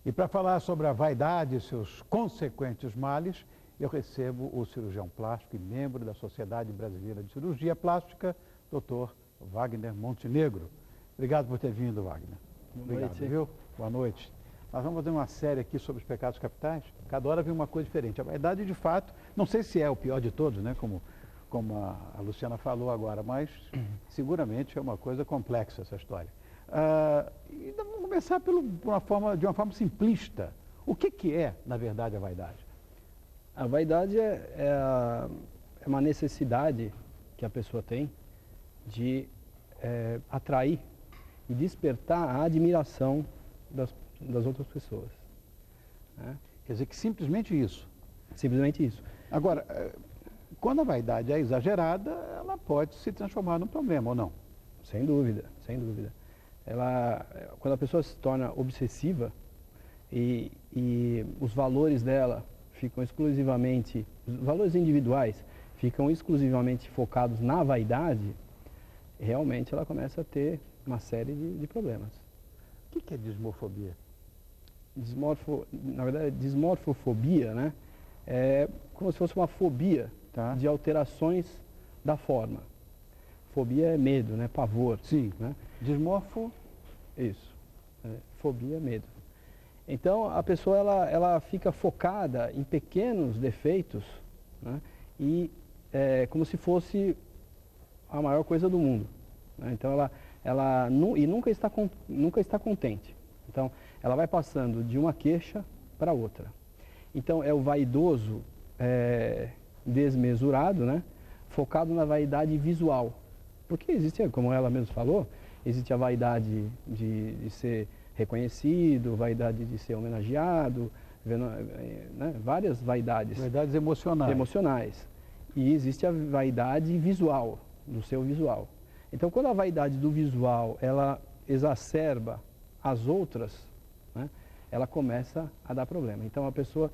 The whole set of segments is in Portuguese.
E para falar sobre a vaidade e seus consequentes males, eu recebo o cirurgião plástico e membro da Sociedade Brasileira de Cirurgia Plástica, Dr. Wagner Montenegro. Obrigado por ter vindo, Wagner. Obrigado, viu? Boa noite. Nós vamos fazer uma série aqui sobre os pecados capitais. Cada hora vem uma coisa diferente. A vaidade, de fato, não sei se é o pior de todos, né? Como a Luciana falou agora, mas seguramente é uma coisa complexa essa história. E vamos começar de uma forma simplista. O que é, na verdade, a vaidade? A vaidade é uma necessidade que a pessoa tem de atrair e despertar a admiração das outras pessoas. Né? Quer dizer que simplesmente isso. Simplesmente isso. Agora, quando a vaidade é exagerada, ela pode se transformar num problema, ou não? Sem dúvida, sem dúvida. Quando a pessoa se torna obsessiva e os valores dela ficam exclusivamente, os valores individuais ficam exclusivamente focados na vaidade, realmente ela começa a ter uma série de problemas. O que é dismorfobia? Na verdade, dismorfofobia, né? É como se fosse uma fobia de alterações da forma. Fobia é medo, né? Pavor. Sim. Né? Dismorfo? Isso. Fobia é medo. Então, a pessoa ela fica focada em pequenos defeitos, né? E como se fosse a maior coisa do mundo. Né? Então, ela nunca está contente. Então, ela vai passando de uma queixa para outra. Então, é o vaidoso desmesurado, né? Focado na vaidade visual. Porque existe, como ela mesma falou, existe a vaidade de ser reconhecido, vaidade de ser homenageado, né? Várias vaidades. Vaidades emocionais. E existe a vaidade visual, do seu visual. Então, quando a vaidade do visual, ela exacerba as outras, né? Ela começa a dar problema. Então, a pessoa,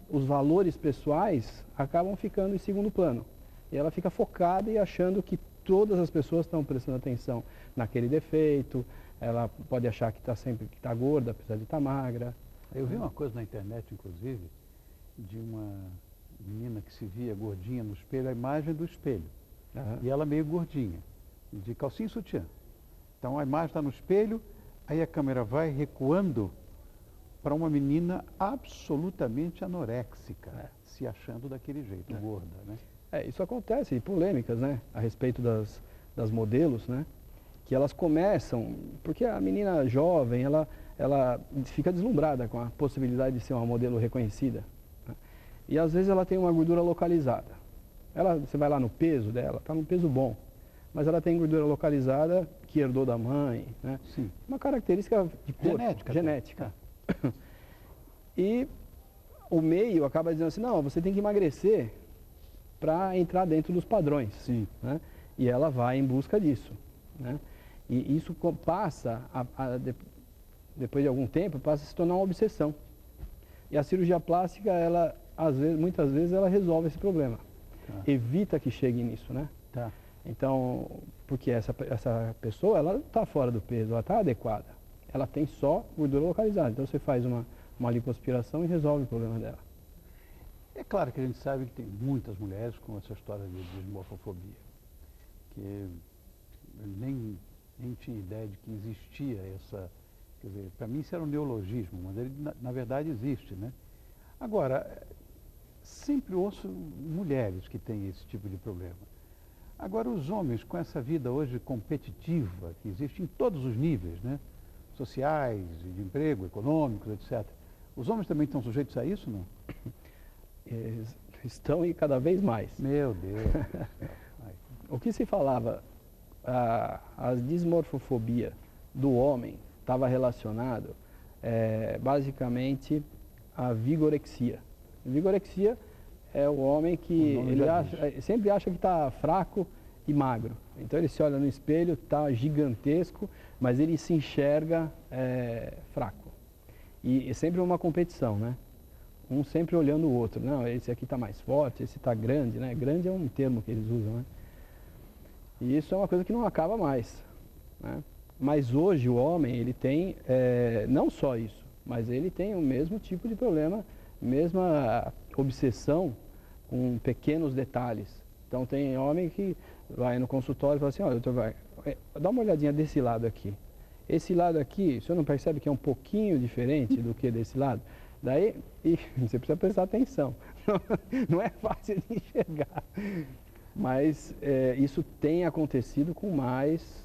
os valores pessoais acabam ficando em segundo plano. E ela fica focada e achando que todas as pessoas estão prestando atenção naquele defeito. Ela pode achar que está gorda, apesar de estar magra. Eu vi uma coisa na internet, inclusive, de uma menina que se via gordinha no espelho, a imagem do espelho. E ela meio gordinha, de calcinha e sutiã. Então a imagem está no espelho, aí a câmera vai recuando para uma menina absolutamente anoréxica, se achando daquele jeito, gorda, né? Isso acontece, polêmicas, né? A respeito das modelos, né? Que elas começam, porque a menina jovem, ela fica deslumbrada com a possibilidade de ser uma modelo reconhecida. Né? E às vezes ela tem uma gordura localizada. Você vai lá no peso dela, está num peso bom, mas ela tem gordura localizada que herdou da mãe, né? Sim. Uma característica de corpo, genética. E o meio acaba dizendo assim, não, você tem que emagrecer para entrar dentro dos padrões. Sim. Né? E ela vai em busca disso. Né? E isso passa, depois de algum tempo, passa a se tornar uma obsessão. E a cirurgia plástica, muitas vezes, ela resolve esse problema. Evita que chegue nisso, né? Então, porque essa pessoa, ela está fora do peso, ela está adequada. Ela tem só gordura localizada. Então, você faz uma lipoaspiração e resolve o problema dela. É claro que a gente sabe que tem muitas mulheres com essa história de dismorfofobia, que eu nem tinha ideia de que existia essa... Quer dizer, para mim isso era um neologismo, mas ele na verdade existe, né? Agora, sempre ouço mulheres que têm esse tipo de problema. Agora, os homens com essa vida hoje competitiva, que existe em todos os níveis, né? Sociais, de emprego, econômicos, etc. Os homens também estão sujeitos a isso, não? Estão e cada vez mais. Meu Deus. O que se falava, a dismorfofobia do homem estava relacionado basicamente à vigorexia. Vigorexia é o homem que sempre acha que está fraco e magro. Então ele se olha no espelho, está gigantesco, mas ele se enxerga fraco. E é sempre uma competição, né? Um sempre olhando o outro. Não, esse aqui está mais forte, esse está grande, né? Grande é um termo que eles usam, né? E isso é uma coisa que não acaba mais, né? Mas hoje o homem, ele tem não só isso, mas ele tem o mesmo tipo de problema, mesma obsessão com pequenos detalhes. Então tem homem que vai no consultório e fala assim, olha, doutor, dá uma olhadinha desse lado aqui. Esse lado aqui, o senhor não percebe que é um pouquinho diferente do que desse lado? Daí, você precisa prestar atenção. Não é fácil de enxergar. Mas isso tem acontecido com mais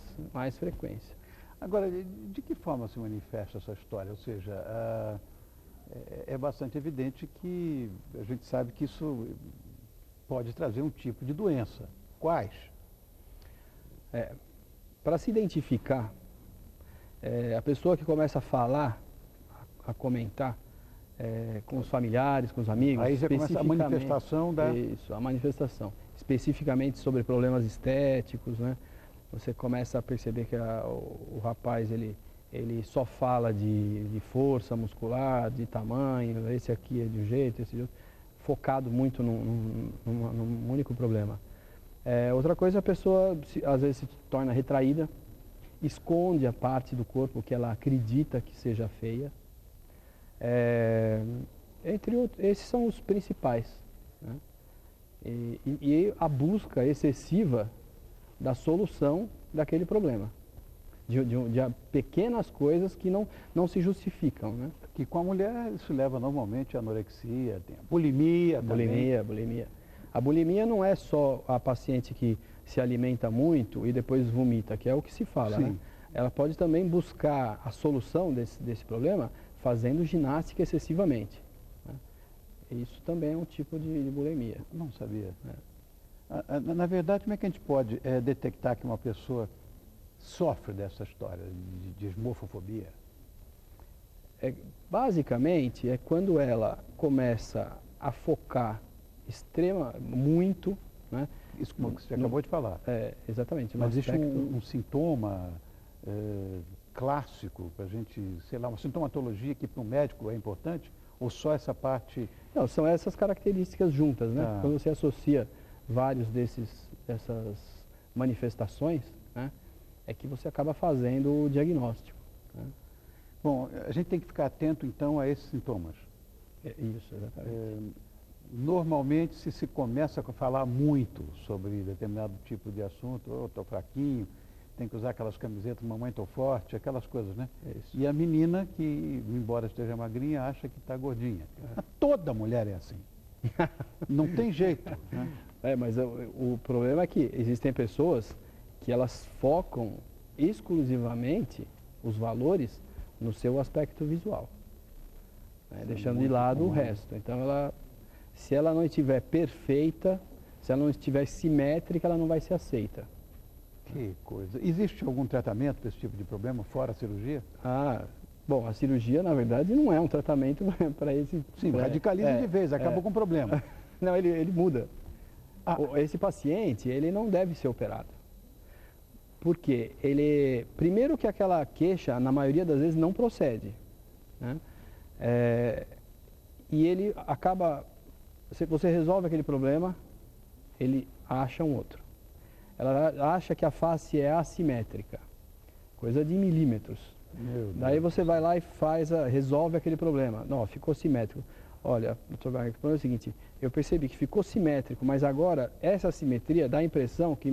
frequência. Agora, de que forma se manifesta essa história? Ou seja, é bastante evidente que a gente sabe que isso pode trazer um tipo de doença. Quais? Para se identificar, a pessoa que começa a falar, a comentar com os familiares, com os amigos, aí já começa a manifestação da... Isso, a manifestação. Especificamente sobre problemas estéticos, né? Você começa a perceber que o rapaz, ele só fala de força muscular, de tamanho, esse aqui é de um jeito, esse de outro, focado muito num único problema. Outra coisa, a pessoa às vezes se torna retraída, esconde a parte do corpo que ela acredita que seja feia. Entre outros, esses são os principais, né? E a busca excessiva da solução daquele problema, de pequenas coisas que não se justificam, né? Que com a mulher isso leva normalmente à anorexia, tem a bulimia também. Bulimia. A bulimia não é só a paciente que se alimenta muito e depois vomita, que é o que se fala, né? Ela pode também buscar a solução desse problema fazendo ginástica excessivamente, né? Isso também é um tipo de bulimia. Não sabia. Na verdade, como é que a gente pode detectar que uma pessoa sofre dessa história de esmorfofobia? Basicamente, é quando ela começa a focar muito, né? Isso como você acabou de falar. Exatamente. Mas existe um sintoma clássico para a gente, sei lá, uma sintomatologia que para um médico é importante? Ou só essa parte... Não, são essas características juntas, né? Tá. Quando você associa vários dessas manifestações, né? É que você acaba fazendo o diagnóstico, né? Bom, a gente tem que ficar atento então a esses sintomas. Isso, exatamente. Normalmente, se começa a falar muito sobre determinado tipo de assunto, estou fraquinho, tem que usar aquelas camisetas, mamãe estou forte, aquelas coisas, né? Isso. E a menina que, embora esteja magrinha, acha que está gordinha. Mas toda mulher é assim. Não tem jeito, né? Mas o problema é que existem pessoas que elas focam exclusivamente os valores no seu aspecto visual, né? Deixando de lado o resto. Então, se ela não estiver perfeita, se ela não estiver simétrica, ela não vai ser aceita. Que coisa. Existe algum tratamento para esse tipo de problema, fora a cirurgia? Bom, a cirurgia, na verdade, não é um tratamento para esse... Sim, radicaliza de vez, acabou com o problema. Não, ele muda. Esse paciente, ele não deve ser operado. Porque primeiro que aquela queixa, na maioria das vezes, não procede, né? E ele acaba... Você resolve aquele problema, ele acha um outro. Ela acha que a face é assimétrica, coisa de milímetros. Daí você vai lá e resolve aquele problema. Não, ficou simétrico. Olha, doutor Wagner, o problema é o seguinte, eu percebi que ficou simétrico, mas agora essa simetria dá a impressão que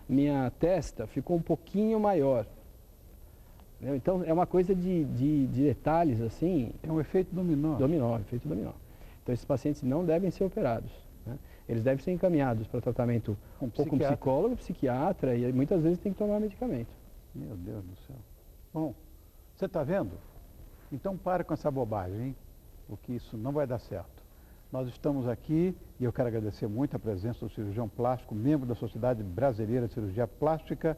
minha testa ficou um pouquinho maior. Entendeu? Então, é uma coisa de detalhes, assim... É um efeito dominó. Efeito dominó. Então, esses pacientes não devem ser operados, né? Eles devem ser encaminhados para tratamento com psicólogo, psiquiatra, e muitas vezes tem que tomar medicamento. Meu Deus do céu. Bom, você está vendo? Então para com essa bobagem, hein? Porque isso não vai dar certo. Nós estamos aqui e eu quero agradecer muito a presença do cirurgião plástico, membro da Sociedade Brasileira de Cirurgia Plástica,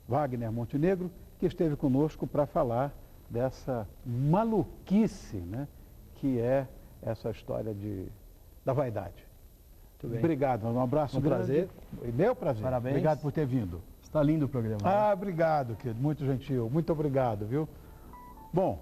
Wagner Montenegro, que esteve conosco para falar dessa maluquice, né, que é essa história da vaidade. Obrigado, um abraço. Um prazer. Meu prazer. Parabéns. Obrigado por ter vindo. Está lindo o programa. Obrigado, querido. Muito gentil. Muito obrigado, viu? Bom,